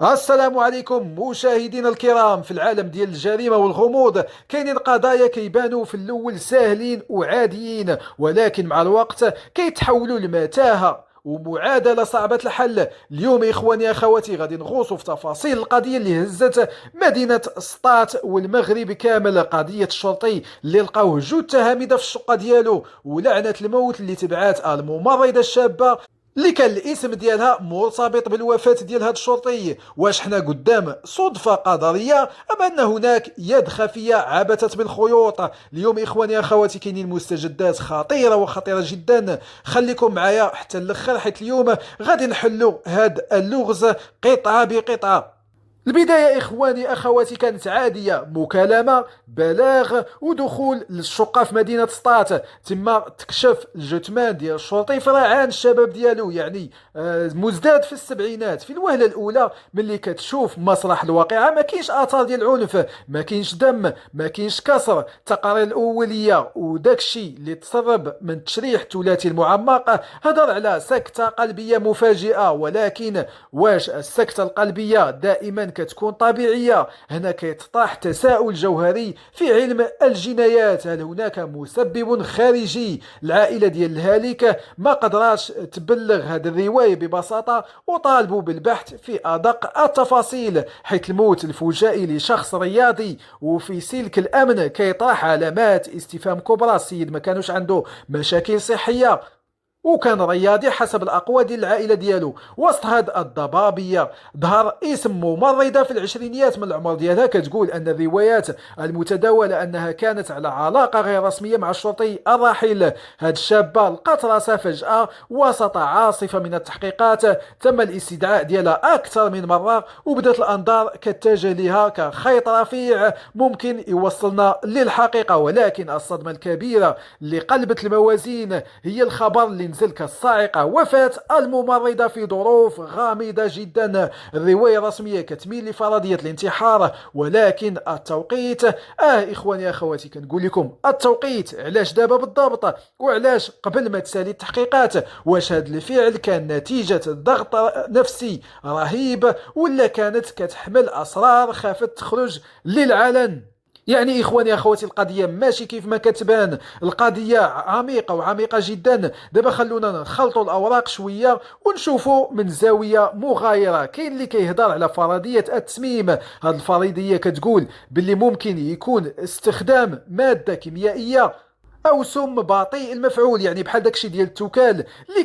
السلام عليكم مشاهدينا الكرام. في العالم ديال الجريمة والغموض كاينين قضايا كيبانوا في الأول ساهلين وعاديين، ولكن مع الوقت كيتحولوا لمتاهة ومعادلة صعبة الحل. اليوم إخواني أخواتي غادي نغوصوا في تفاصيل القضية اللي هزت مدينة سطات والمغرب كامل، قضية الشرطي اللي لقاوه جثة هامدة في الشقة ديالو، ولعنة الموت اللي تبعات الممرضة الشابة اللي كان الاسم ديالها مرتبط بالوفاة ديال هاد الشرطي. واش حنا قدام صدفة قدرية ام ان هناك يد خفية عبثت بالخيوط؟ اليوم اخواني اخواتي كاينين مستجدات خطيرة وخطيرة جدا، خليكم معايا حتى الاخر حيت اليوم غادي نحلو هاد اللغز قطعة بقطعة. البداية إخواني أخواتي كانت عادية، مكالمة بلاغ ودخول للشقة في مدينة سطات. تما تكشف الجثمان ديال الشرطي فرعان الشباب ديالو، يعني مزداد في السبعينات. في الوهلة الأولى ملي كتشوف مسرح الواقعة ما كاينش آثار ديال العنف، ما كاينش دم، ما كاينش كسر. التقارير الأولية وداكشي اللي تسرب من تشريح الثلاثي المعمق هضر على سكتة قلبية مفاجئة. ولكن واش السكتة القلبية دائما كتكون طبيعية؟ هنا كيتطرح تساؤل جوهري في علم الجنايات. هل هناك مسبب خارجي؟ العائلة ديال الهالك ما قدراتش تبلغ هذه الرواية ببساطة وطالبوا بالبحث في أدق التفاصيل، حيث الموت الفجائي لشخص رياضي وفي سلك الأمن كيطرح علامات استفهام كبرى. السيد ما كانوش عنده مشاكل صحية وكان رياضي حسب الأقوال ديال العائلة ديالو. وسط هاد الضبابية ظهر اسم ممرضة في العشرينيات من العمر ديالها كتقول أن الروايات المتداولة أنها كانت على علاقة غير رسمية مع الشرطي الراحل. هاد الشابة لقات راسها فجأة وسط عاصفة من التحقيقات، تم الاستدعاء ديالها أكثر من مرة وبدات الأنظار كتجه لها كخيط رفيع ممكن يوصلنا للحقيقة. ولكن الصدمة الكبيرة اللي قلبت الموازين هي الخبر اللي نزل كالصاعقة: وفاة الممرضة في ظروف غامضة جدا. الرواية الرسمية كتميل لفرضية الانتحار، ولكن التوقيت إخواني أخواتي كنقول لكم التوقيت. علاش دابا بالضبط؟ وعلاش قبل ما تسالي التحقيقات؟ واش هذا الفعل كان نتيجة ضغط نفسي رهيب ولا كانت كتحمل أسرار خافت تخرج للعلن؟ يعني إخواني أخواتي القضية ماشي كيف ما كتبان، القضية عميقة وعميقة جدا. دابا خلونا نخلطوا الأوراق شوية ونشوفوا من زاوية مغايرة. كاين اللي كيهضر على فرضية التسميم. هاد الفرضية كتقول باللي ممكن يكون استخدام مادة كيميائية او سم بطيء المفعول، يعني بحال داكشي ديال التوكال اللي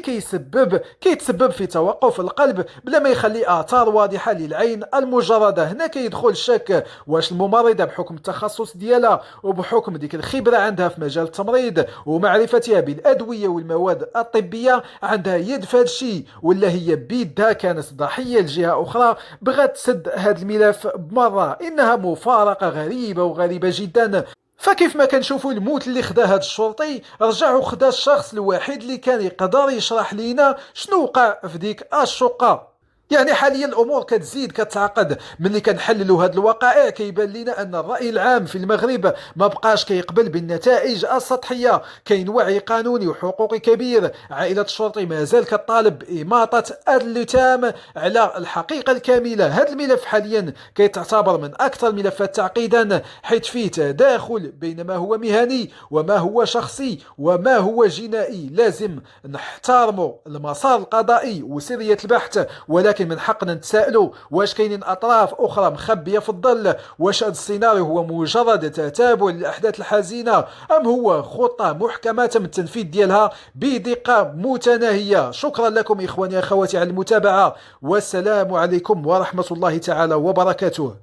كيتسبب في توقف القلب بلا ما يخلي اثار واضحه للعين المجرده. هنا كيدخل الشك: واش الممرضه بحكم التخصص ديالها وبحكم ديك الخبره عندها في مجال التمريض ومعرفتها بالادويه والمواد الطبيه عندها يد في هذا الشيء، ولا هي بيدها كانت ضحيه لجهه اخرى بغات تسد هذا الملف بمره؟ انها مفارقه غريبه وغريبه جدا. فكيف ما كنشوفوا الموت اللي خدا هاد الشرطي رجعوا خدا الشخص الوحيد اللي كان يقدر يشرح لينا شنو وقع في ديك الشقة. يعني حاليا الامور كتزيد كتعقد. ملي كنحللوا هاد الوقائع كيبان لنا ان الراي العام في المغرب ما بقاش كيقبل بالنتائج السطحيه. كاين وعي قانوني وحقوقي كبير. عائله الشرطي مازال كطالب باماطه اللتام على الحقيقه الكامله. هذا الملف حاليا كيتعتبر من اكثر الملفات تعقيدا، حيث فيه تداخل بين ما هو مهني وما هو شخصي وما هو جنائي. لازم نحترموا المسار القضائي وسريه البحث، ولكن من حقنا نتساءلوا: واش كاينين اطراف اخرى مخبيه في الظل؟ واش هذا السيناريو هو مجرد تتابع للاحداث الحزينه ام هو خطه محكمه تم التنفيذ ديالها بدقه متناهيه؟ شكرا لكم اخواني اخواتي على المتابعه، والسلام عليكم ورحمه الله تعالى وبركاته.